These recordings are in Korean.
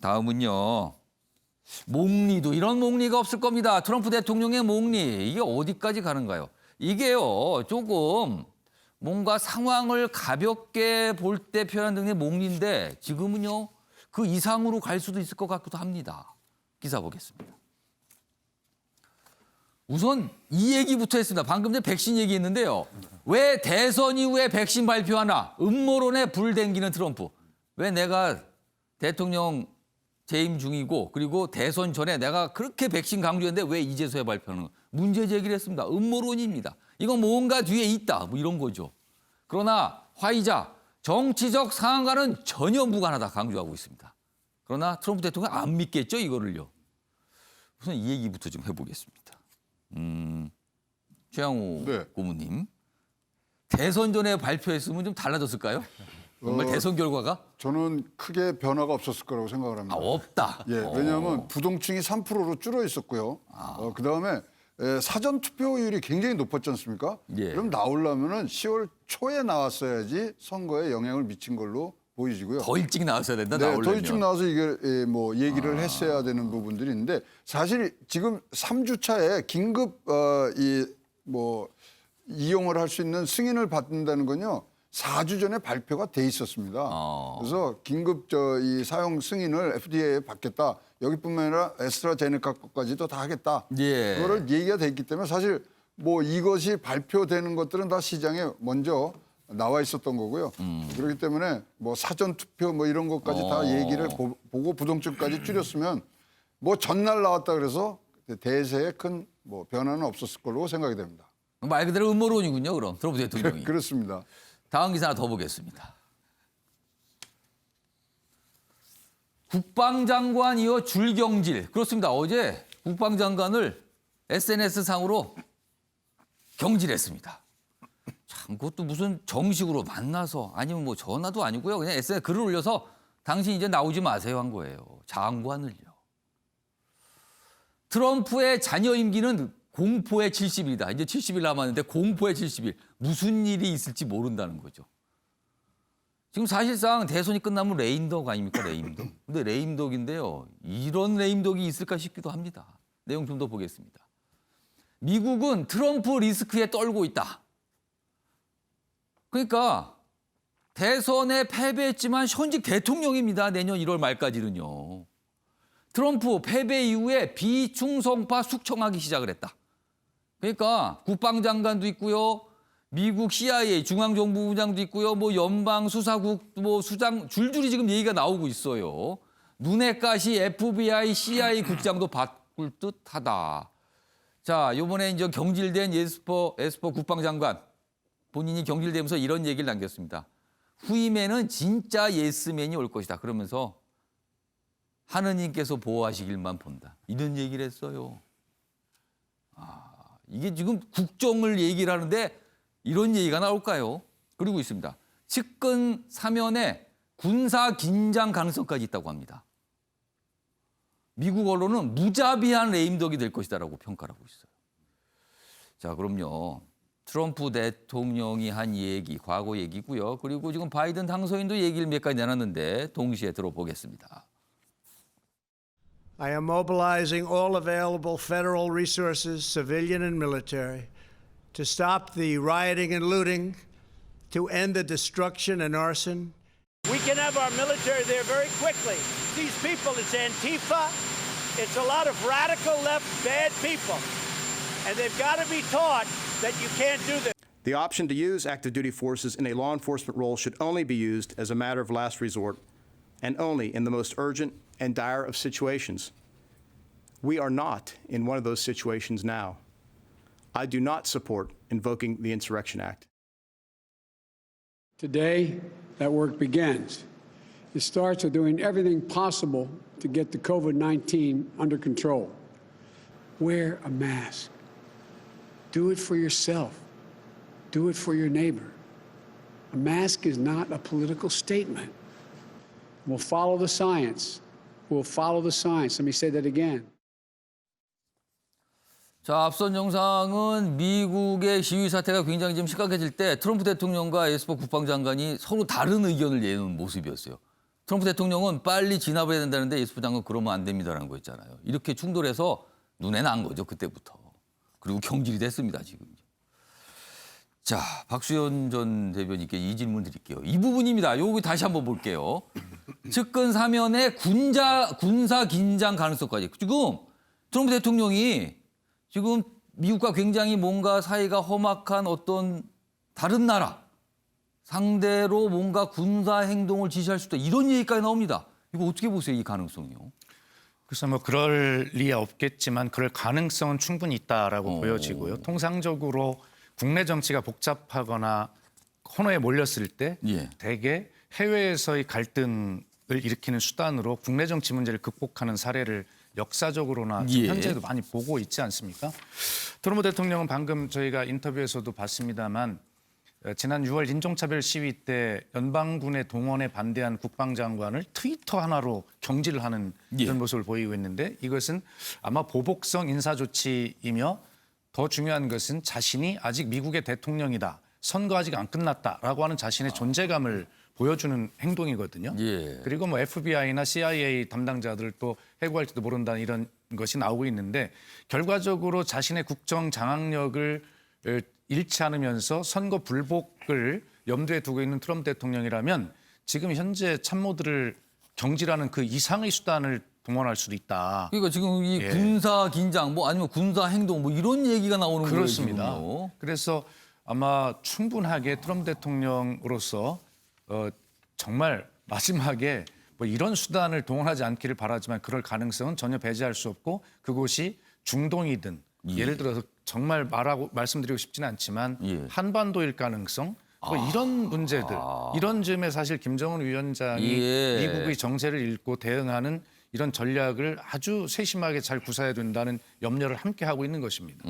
다음은요. 몽리도 이런 몽리가 없을 겁니다. 트럼프 대통령의 몽리. 이게 어디까지 가는가요? 이게요. 조금 뭔가 상황을 가볍게 볼 때 표현한 등의 몽리인데 지금은요. 그 이상으로 갈 수도 있을 것 같기도 합니다. 기사 보겠습니다. 우선 이 얘기부터 했습니다. 방금 전에 백신 얘기했는데요. 왜 대선 이후에 백신 발표하나? 음모론에 불 댕기는 트럼프. 왜 내가 대통령 재임 중이고 그리고 대선 전에 내가 그렇게 백신 강조했는데 왜 이제서야 발표하는 거야? 문제 제기를 했습니다. 음모론입니다. 이건 뭔가 뒤에 있다. 뭐 이런 거죠. 그러나 화이자 정치적 상황과는 전혀 무관하다 강조하고 있습니다. 그러나 트럼프 대통령 안 믿겠죠 이거를요. 우선 이 얘기부터 좀 해보겠습니다. 최양호 네. 고문님. 대선 전에 발표했으면 좀 달라졌을까요? 정말 대선 결과가? 저는 크게 변화가 없었을 거라고 생각을 합니다. 없다. 예, 왜냐하면 부동층이 3%로 줄어 있었고요. 그다음에 사전 투표율이 굉장히 높았지 않습니까? 예. 그럼 나오려면은 10월 초에 나왔어야지 선거에 영향을 미친 걸로 보이지고요. 더 일찍 나왔어야 된다. 네, 나오려면. 더 일찍 나와서 이게 뭐 얘기를 했어야 되는 부분들이 있는데 사실 지금 3주 차에 긴급 이용을 할 수 있는 승인을 받는다는 건요. 4주 전에 발표가 돼 있었습니다. 그래서 긴급 이 사용 승인을 FDA에 받겠다. 여기뿐만 아니라 에스트라제네카 것까지도 다 하겠다. 예. 그거를 얘기가 돼 있기 때문에 사실 뭐 이것이 발표되는 것들은 다 시장에 먼저 나와 있었던 거고요. 그렇기 때문에 뭐 사전 투표 뭐 이런 것까지 다 얘기를 보고 부동층까지 줄였으면 뭐 전날 나왔다 그래서 대세에 큰 뭐 변화는 없었을 걸로 생각이 됩니다. 말 그대로 음모론이군요. 그럼 트럼프 대통령이. 그렇습니다. 다음 기사 하나 더 보겠습니다. 국방장관 이어 줄경질. 그렇습니다. 어제 국방장관을 SNS상으로 경질했습니다. 참 그것도 무슨 정식으로 만나서 아니면 뭐 전화도 아니고요. 그냥 SNS 글을 올려서 당신 이제 나오지 마세요 한 거예요. 장관을요. 트럼프의 자녀 임기는 공포의 70일이다. 이제 70일 남았는데 공포의 70일. 무슨 일이 있을지 모른다는 거죠. 지금 사실상 대선이 끝나면 레임덕 아닙니까? 레임덕. 근데 레임덕인데요. 이런 레임덕이 있을까 싶기도 합니다. 내용 좀 더 보겠습니다. 미국은 트럼프 리스크에 떨고 있다. 그러니까 대선에 패배했지만 현직 대통령입니다. 내년 1월 말까지는요. 트럼프 패배 이후에 비충성파 숙청하기 시작을 했다. 그러니까 국방장관도 있고요. 미국 CIA 중앙정보부장도 있고요. 뭐 연방수사국 뭐 수장 줄줄이 지금 얘기가 나오고 있어요. 눈에 가시 FBI, CIA 국장도 바꿀 듯하다. 자, 이번에 이제 경질된 에스퍼 국방장관 본인이 경질되면서 이런 얘기를 남겼습니다. 후임에는 진짜 예스맨이 올 것이다. 그러면서 하느님께서 보호하시길만 본다. 이런 얘기를 했어요. 이게 지금 국정을 얘기를 하는데 이런 얘기가 나올까요? 그리고 있습니다. 측근 사면에 군사 긴장 가능성까지 있다고 합니다. 미국 언론은 무자비한 레임덕이 될 것이다라고 평가를 하고 있어요. 자, 그럼요. 트럼프 대통령이 한 얘기, 과거 얘기고요. 그리고 지금 바이든 당선인도 얘기를 몇 가지 내놨는데 동시에 들어보겠습니다. I am mobilizing all available federal resources, civilian and military, to stop the rioting and looting, to end the destruction and arson. We can have our military there very quickly. These people, it's Antifa, it's a lot of radical left bad people. And they've got to be taught that you can't do this. The option to use active duty forces in a law enforcement role should only be used as a matter of last resort and only in the most urgent and dire of situations. We are not in one of those situations now. I do not support invoking the Insurrection Act. Today, that work begins. It starts with doing everything possible to get the COVID-19 under control. Wear a mask. Do it for yourself. Do it for your neighbor. A mask is not a political statement. We'll follow the science. We'll follow the science. Let me say that again. 자, 앞선 영상은 미국의 시위 사태가 굉장히 좀 심각해질 때 트럼프 대통령과 에스퍼 국방장관이 서로 다른 의견을 내는 모습이었어요. 트럼프 대통령은 빨리 진압해야 된다는데 예수부 장관 그러면 안 됩니다라는 거 있잖아요. 이렇게 충돌해서 눈에 난 거죠. 그때부터. 그리고 경질이 됐습니다. 지금. 자, 박수현 전 대변인께 이 질문 드릴게요. 이 부분입니다. 요거 다시 한번 볼게요. 측근 사면의 군사 긴장 가능성까지. 지금 트럼프 대통령이 지금 미국과 굉장히 뭔가 사이가 험악한 어떤 다른 나라 상대로 뭔가 군사 행동을 지시할 수 있다. 이런 얘기까지 나옵니다. 이거 어떻게 보세요? 이 가능성이요? 그래서 뭐 그럴 리야 없겠지만 그럴 가능성은 충분히 있다라고 보여지고요. 통상적으로 국내 정치가 복잡하거나 코너에 몰렸을 때 예. 대개 해외에서의 갈등을 일으키는 수단으로 국내 정치 문제를 극복하는 사례를 역사적으로나 예. 현재도 많이 보고 있지 않습니까? 트럼프 대통령은 방금 저희가 인터뷰에서도 봤습니다만 지난 6월 인종차별 시위 때 연방군의 동원에 반대한 국방장관을 트위터 하나로 경질을 하는 이런 모습을 보이고 있는데 이것은 아마 보복성 인사조치이며 더 중요한 것은 자신이 아직 미국의 대통령이다. 선거 아직 안 끝났다라고 하는 자신의 존재감을 보여주는 행동이거든요. 예. 그리고 뭐 FBI나 CIA 담당자들 또 해고할지도 모른다는 이런 것이 나오고 있는데 결과적으로 자신의 국정 장악력을 잃지 않으면서 선거 불복을 염두에 두고 있는 트럼프 대통령이라면 지금 현재 참모들을 경질하는 그 이상의 수단을 동원할 수도 있다. 그러니까 지금 이 예. 군사 긴장 뭐 아니면 군사 행동 뭐 이런 얘기가 나오는 그렇습니다. 거예요. 지금요. 그래서 아마 충분하게 트럼프 대통령으로서 정말 마지막에 뭐 이런 수단을 동원하지 않기를 바라지만 그럴 가능성은 전혀 배제할 수 없고 그곳이 중동이든 예를 들어서 정말 말씀드리고 싶지는 않지만 예. 한반도일 가능성 뭐 이런 문제들 이런 점에 사실 김정은 위원장이 예. 미국의 정세를 읽고 대응하는 이런 전략을 아주 세심하게 잘 구사해야 된다는 염려를 함께 하고 있는 것입니다.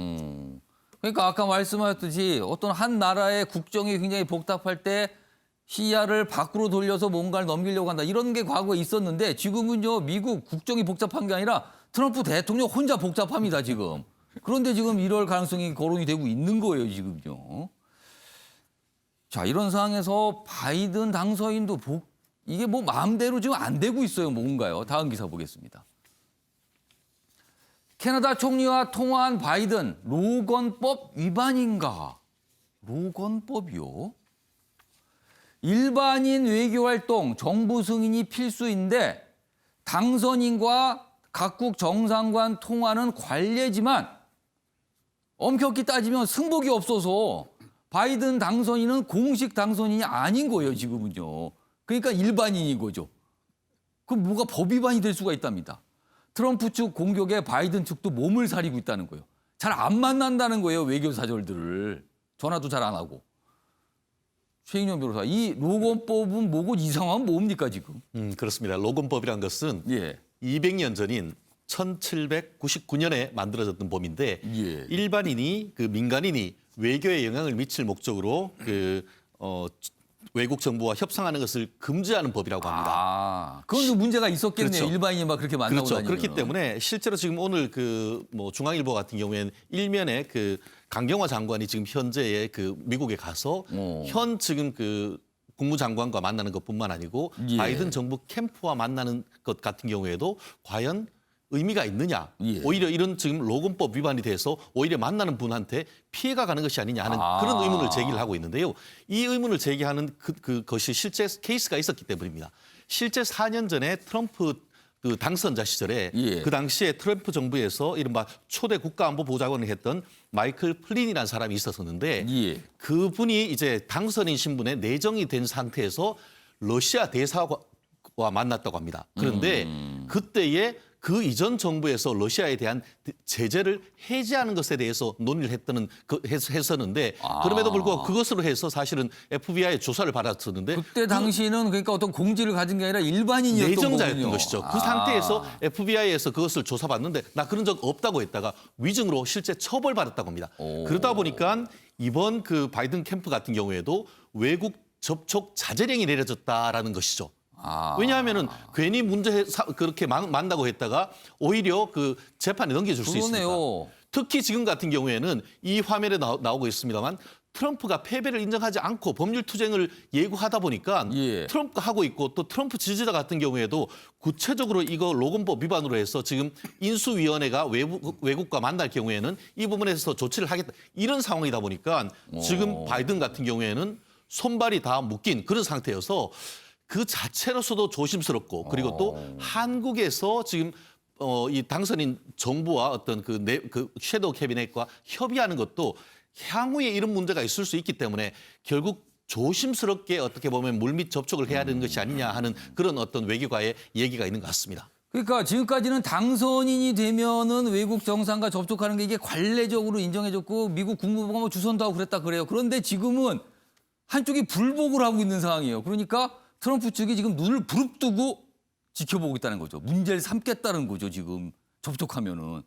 그러니까 아까 말씀하셨듯이 어떤 한 나라의 국정이 굉장히 복잡할 때 시야를 밖으로 돌려서 뭔가를 넘기려고 한다. 이런 게 과거에 있었는데 지금은요. 미국 국정이 복잡한 게 아니라 트럼프 대통령 혼자 복잡합니다. 지금. 그런데 지금 이럴 가능성이 거론이 되고 있는 거예요. 지금요. 자, 이런 상황에서 바이든 당선인도 이게 뭐 마음대로 지금 안 되고 있어요. 뭔가요? 다음 기사 보겠습니다. 캐나다 총리와 통화한 바이든, 로건법 위반인가? 로건법이요? 일반인 외교활동, 정부 승인이 필수인데 당선인과 각국 정상관 통화는 관례지만 엄격히 따지면 승복이 없어서 바이든 당선인은 공식 당선인이 아닌 거예요, 지금은요. 그러니까 일반인인 거죠. 그럼 뭐가 법 위반이 될 수가 있답니다. 트럼프 측 공격에 바이든 측도 몸을 사리고 있다는 거예요. 잘 안 만난다는 거예요, 외교 사절들을. 전화도 잘 안 하고. 최인영 변호사, 이 로건법은 뭐고 이상한 뭡니까 지금? 그렇습니다. 로건법이란 것은 예. 200년 전인 1799년에 만들어졌던 법인데 예. 일반인이 그 민간인이 외교에 영향을 미칠 목적으로 외국 정부와 협상하는 것을 금지하는 법이라고 합니다. 아, 그건 좀 문제가 있었겠네요. 그렇죠. 일반인이 막 그렇게 만나고 그렇죠. 다니면. 그렇기 때문에 실제로 지금 오늘 중앙일보 같은 경우에는 일면에 강경화 장관이 지금 현재의 미국에 가서 현 지금 국무장관과 만나는 것뿐만 아니고 예. 바이든 정부 캠프와 만나는 것 같은 경우에도 과연 의미가 있느냐. 예. 오히려 이런 지금 로건법 위반이 돼서 오히려 만나는 분한테 피해가 가는 것이 아니냐 하는 그런 의문을 제기를 하고 있는데요. 이 의문을 제기하는 그것이 실제 케이스가 있었기 때문입니다. 실제 4년 전에 트럼프 당선자 시절에 예. 그 당시에 트럼프 정부에서 이른바 초대 국가안보보좌관을 했던 마이클 플린이라는 사람이 있었는데 예. 그분이 이제 당선인 신분에 내정이 된 상태에서 러시아 대사와 만났다고 합니다. 그런데 그때에 그 이전 정부에서 러시아에 대한 제재를 해제하는 것에 대해서 논의를 했었는데 그럼에도 불구하고 그것으로 해서 사실은 FBI의 조사를 받았었는데 그때 당시는 그러니까 어떤 공지를 가진 게 아니라 일반인이었던 내정자였던 거군요. 것이죠. 그 상태에서 FBI에서 그것을 조사받는데 나 그런 적 없다고 했다가 위증으로 실제 처벌받았다고 합니다. 그러다 보니까 이번 바이든 캠프 같은 경우에도 외국 접촉 자제령이 내려졌다라는 것이죠. 왜냐하면은 괜히 그렇게 만나고 했다가 오히려 재판에 넘겨줄 수 있습니다. 특히 지금 같은 경우에는 이 화면에 나오고 있습니다만 트럼프가 패배를 인정하지 않고 법률 투쟁을 예고하다 보니까 예. 트럼프가 하고 있고 또 트럼프 지지자 같은 경우에도 구체적으로 이거 로건법 위반으로 해서 지금 인수위원회가 외국과 만날 경우에는 이 부분에서 조치를 하겠다. 이런 상황이다 보니까 지금 바이든 같은 경우에는 손발이 다 묶인 그런 상태여서 그 자체로서도 조심스럽고 그리고 또 한국에서 지금 이 당선인 정부와 어떤 그 섀도우 캐비넷과 협의하는 것도 향후에 이런 문제가 있을 수 있기 때문에 결국 조심스럽게 어떻게 보면 물밑 접촉을 해야 되는 것이 아니냐 하는 그런 어떤 외교가의 얘기가 있는 것 같습니다. 그러니까 지금까지는 당선인이 되면은 외국 정상과 접촉하는 게 이게 관례적으로 인정해졌고 미국 국무부가 뭐 주선도 하고 그랬다 그래요. 그런데 지금은 한쪽이 불복을 하고 있는 상황이에요. 그러니까 트럼프 측이 지금 눈을 부릅뜨고 지켜보고 있다는 거죠. 문제를 삼겠다는 거죠. 지금 접촉하면은.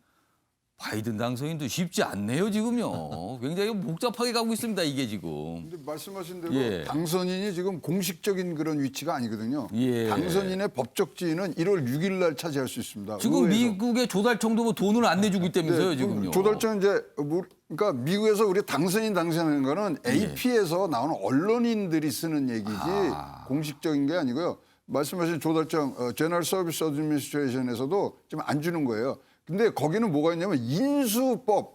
바이든 당선인도 쉽지 않네요, 지금요. 굉장히 복잡하게 가고 있습니다, 이게 지금. 근데 말씀하신 대로 예. 당선인이 지금 공식적인 그런 위치가 아니거든요. 예. 당선인의 법적 지위는 1월 6일 날 차지할 수 있습니다. 지금 의회에서. 미국의 조달청도 뭐 돈을 안 내주고 있다면서요, 네, 지금요. 조달청 이제 그러니까 미국에서 우리 당선하는 거는 AP에서 나오는 언론인들이 쓰는 얘기지 공식적인 게 아니고요. 말씀하신 조달청 제너럴 서비스 어드미니스트레이션에서도 지금 안 주는 거예요. 근데 거기는 뭐가 있냐면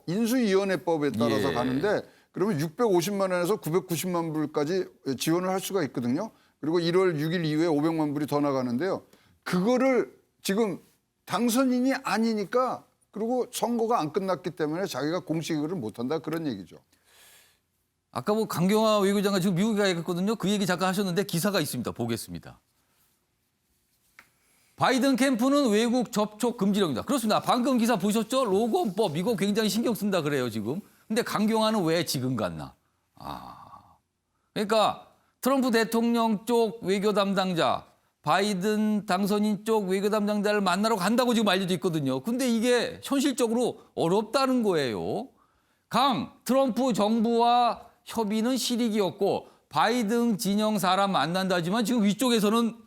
인수위원회법에 따라서 예. 가는데 그러면 650만 원에서 990만 불까지 지원을 할 수가 있거든요. 그리고 1월 6일 이후에 500만 불이 더 나가는데요. 그거를 지금 당선인이 아니니까 그리고 선거가 안 끝났기 때문에 자기가 공식을 못한다 그런 얘기죠. 아까 뭐 강경화 외교장관 지금 미국에 가 있거든요. 그 얘기 잠깐 하셨는데 기사가 있습니다. 보겠습니다. 바이든 캠프는 외국 접촉 금지령이다. 그렇습니다. 방금 기사 보셨죠? 로건법 이거 굉장히 신경 쓴다 그래요 지금. 근데 강경화는 왜 지금 갔나? 그러니까 트럼프 대통령 쪽 외교 담당자, 바이든 당선인 쪽 외교 담당자를 만나러 간다고 지금 알려져 있거든요. 근데 이게 현실적으로 어렵다는 거예요. 트럼프 정부와 협의는 실익이었고 바이든 진영 사람 만난다지만 지금 위쪽에서는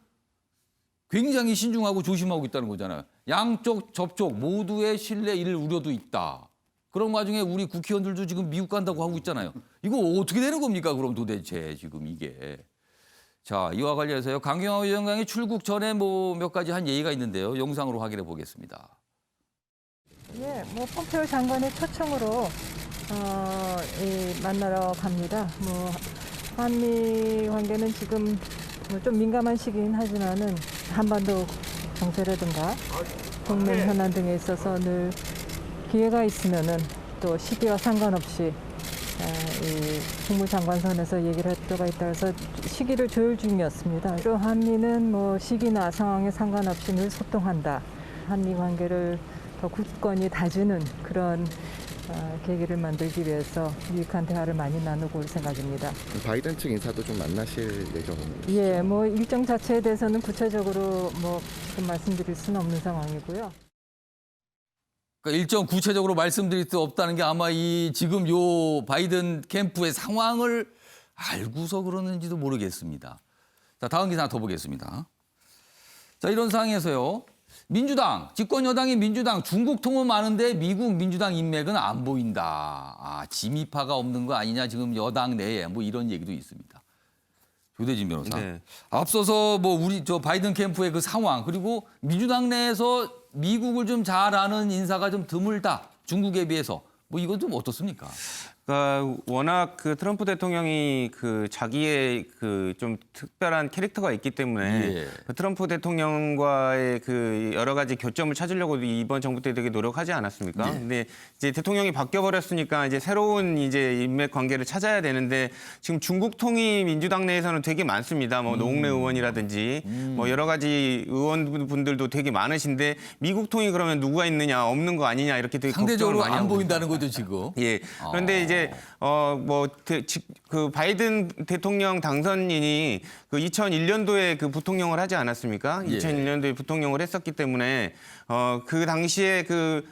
굉장히 신중하고 조심하고 있다는 거잖아요. 양쪽 접촉 모두의 신뢰 잃을 우려도 있다. 그런 와중에 우리 국회의원들도 지금 미국 간다고 하고 있잖아요. 이거 어떻게 되는 겁니까? 그럼 도대체 지금 이게. 자, 이와 관련해서요. 강경화 위원장이 출국 전에 뭐 몇 가지 한 예의가 있는데요. 영상으로 확인해 보겠습니다. 예, 뭐 폼페이오 장관의 초청으로 만나러 갑니다. 뭐 한미 관계는 지금 좀 민감한 시기긴 하지만은 한반도 정세라든가 동맹 현안 등에 있어서 늘 기회가 있으면은 또 시기와 상관없이 이 국무장관 선에서 얘기를 할 필요가 있다 해서 시기를 조율 중이었습니다. 또 한미는 뭐 시기나 상황에 상관없이 늘 소통한다. 한미 관계를 더 굳건히 다지는 그런 계기를 만들기 위해서 유익한 대화를 많이 나누고 올 생각입니다. 바이든 측 인사도 좀 만나실 예정입니다. 예, 뭐 일정 자체에 대해서는 구체적으로 뭐 지금 말씀드릴 수는 없는 상황이고요. 그러니까 일정 구체적으로 말씀드릴 수 없다는 게 아마 이 지금 요 바이든 캠프의 상황을 알고서 그러는지도 모르겠습니다. 자, 다음 기사 하나 더 보겠습니다. 자, 이런 상황에서요. 민주당, 집권 여당인 민주당, 중국 통은 많은데 미국 민주당 인맥은 안 보인다. 지미파가 없는 거 아니냐 지금 여당 내에 뭐 이런 얘기도 있습니다. 조대진 변호사. 네. 앞서서 뭐 우리 저 바이든 캠프의 그 상황 그리고 민주당 내에서 미국을 좀 잘 아는 인사가 좀 드물다. 중국에 비해서. 뭐 이건 좀 어떻습니까? 그러니까 워낙 그 트럼프 대통령이 그 자기의 그 좀 특별한 캐릭터가 있기 때문에 예. 그 트럼프 대통령과의 그 여러 가지 교점을 찾으려고 이번 정부 때 되게 노력하지 않았습니까? 예. 근데 이제 대통령이 바뀌어 버렸으니까 이제 새로운 이제 인맥 관계를 찾아야 되는데 지금 중국 통이 민주당 내에서는 되게 많습니다. 뭐 노웅래 의원이라든지 뭐 여러 가지 의원분들도 되게 많으신데 미국 통이 그러면 누가 있느냐 없는 거 아니냐 이렇게 되게 상대적으로 걱정을 많이 안 하고 보인다는 거죠 지금. 예. 그런데 이제 그 바이든 대통령 당선인이 그 2001년도에 그 부통령을 하지 않았습니까? 예. 2001년도에 부통령을 했었기 때문에 그 당시에 그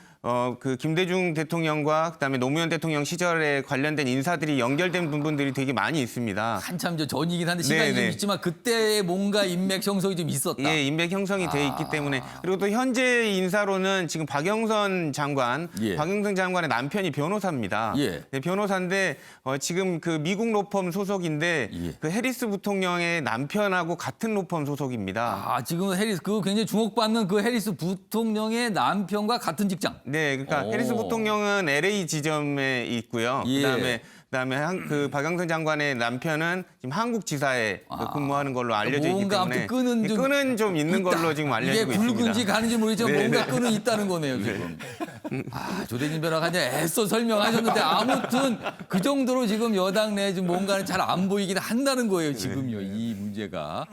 그 김대중 대통령과 그다음에 노무현 대통령 시절에 관련된 인사들이 연결된 부분들이 되게 많이 있습니다. 한참 전이긴 한데 시간이 좀 네네. 있지만 그때 뭔가 인맥 형성이 좀 있었다. 예, 인맥 형성이 돼 있기 때문에 그리고 또 현재 인사로는 지금 박영선 장관, 예. 박영선 장관의 남편이 변호사입니다. 예. 네, 변호사인데 지금 그 미국 로펌 소속인데 예. 그 해리스 부통령의 남편하고 같은 로펌 소속입니다. 아, 지금 해리스 그 굉장히 주목받는 그 해리스 부통령의 남편과 같은 직장. 네, 그러니까 오. 해리스 부통령은 LA 지점에 있고요. 예. 그다음에 그 박영선 장관의 남편은 지금 한국 지사에 근무하는 걸로 알려져 있기 뭔가 때문에 아무튼 끈은 좀 있는 있다. 걸로 지금 알려지고 이게 있습니다. 굵은지 가는지 모르겠지만 네, 뭔가 네. 끈은 있다는 거네요 지금. 조대진 변호사가 이제 애써 설명하셨는데 아무튼 그 정도로 지금 여당 내에 지금 뭔가는 잘 안 보이긴 한다는 거예요 지금요 이 문제가.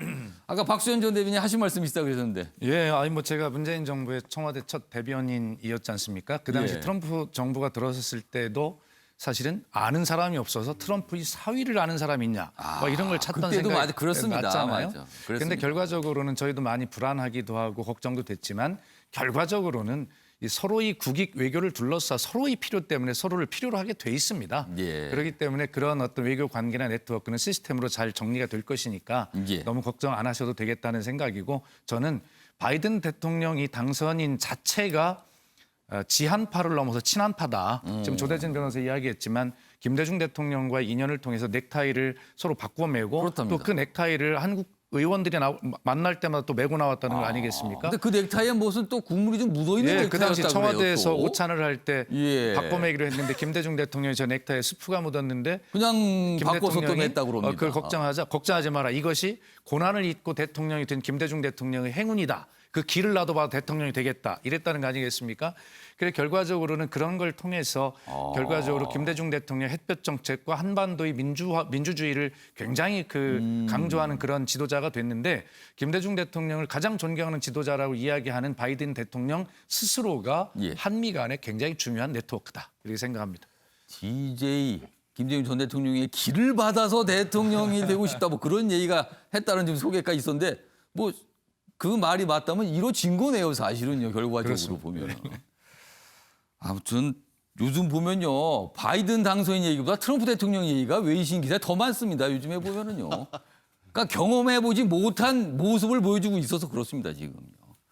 아까 박수현 전 대변인 하신 말씀 있다 그러셨는데. 예, 아니 뭐 제가 문재인 정부의 청와대 첫 대변인이었지 않습니까? 그 당시 예. 트럼프 정부가 들어섰을 때도 사실은 아는 사람이 없어서 트럼프의 사위를 아는 사람이 있냐 뭐 이런 걸 찾던 그때도 생각이 맞아, 그렇습니다. 났잖아요. 맞아. 그런데 그렇습니다. 결과적으로는 저희도 많이 불안하기도 하고 걱정도 됐지만 결과적으로는 이 서로의 국익 외교를 둘러싸 서로의 필요 때문에 서로를 필요로 하게 돼 있습니다. 예. 그렇기 때문에 그런 어떤 외교 관계나 네트워크는 시스템으로 잘 정리가 될 것이니까 예. 너무 걱정 안 하셔도 되겠다는 생각이고 저는 바이든 대통령이 당선인 자체가 지한파를 넘어서 친한파다. 지금 조대진 변호사 이야기했지만 김대중 대통령과의 인연을 통해서 넥타이를 서로 바꾸어 매고 그렇답니다. 또 그 넥타이를 한국 의원들이 만날 때마다 또 메고 나왔다는 거 아니겠습니까? 근데 그 넥타이에 무슨 또 국물이 좀 묻어 있는 예, 넥타이였다고 그 당시 청와대에서 그래요, 또. 오찬을 할 때 예. 바꿔매기로 했는데 김대중 대통령이 저 넥타이에 스프가 묻었는데 그냥 김 바꿔서 또 대통령이 냈다 그럽니다. 그걸 걱정하지 마라. 이것이 고난을 잊고 대통령이 된 김대중 대통령의 행운이다. 그 길을 놔둬봐도 대통령이 되겠다. 이랬다는 거 아니겠습니까? 그래 결과적으로는 그런 걸 통해서 결과적으로 김대중 대통령 햇볕 정책과 한반도의 민주주의를 굉장히 강조하는 그런 지도자가 됐는데 김대중 대통령을 가장 존경하는 지도자라고 이야기하는 바이든 대통령 스스로가 예. 한미 간에 굉장히 중요한 네트워크다. 이렇게 생각합니다. DJ 김대중 전 대통령의 길을 받아서 대통령이 되고 싶다 뭐 그런 얘기가 했다는 좀 소개가 있었는데 뭐 그 말이 맞다면 이루어진 거네요 사실은요 결과적으로 그렇습니다. 보면. 아무튼 요즘 보면요 바이든 당선인 얘기보다 트럼프 대통령 얘기가 외신 기사에 더 많습니다 요즘에 보면은요. 그러니까 경험해보지 못한 모습을 보여주고 있어서 그렇습니다 지금.